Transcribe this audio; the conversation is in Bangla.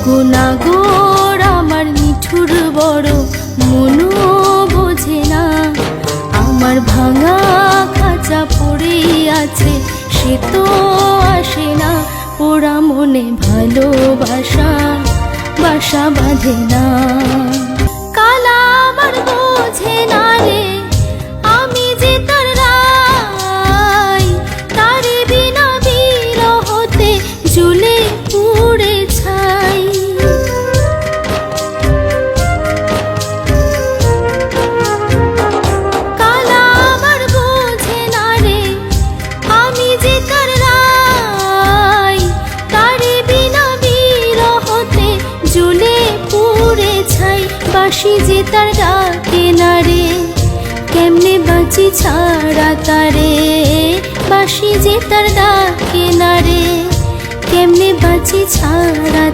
গুনাগোর আমার নিঠুর বড় মনও বোঝে না, আমার ভাঙা খাঁচা পড়েই আছে সে তো আসে না, ওরা মনে ভালোবাসা বাসা বাঁধে না। কালা আমার বোঝে না রে আমি যে তার রাই, তারে বিনা বিরহতে জ্বলে পুড়ে ছাই। কালা আমার বোঝে না রে আমি যে তার রাই, তারে বিনা বিরহতে জ্বলে পুড়ে ছাই। বাঁশি যে তার ডাকে না রে কেমনে বাঁচি ছাড়া তারে, বাঁশি যে তার ডাকে না রে কেমনে বাঁচি ছাড়া।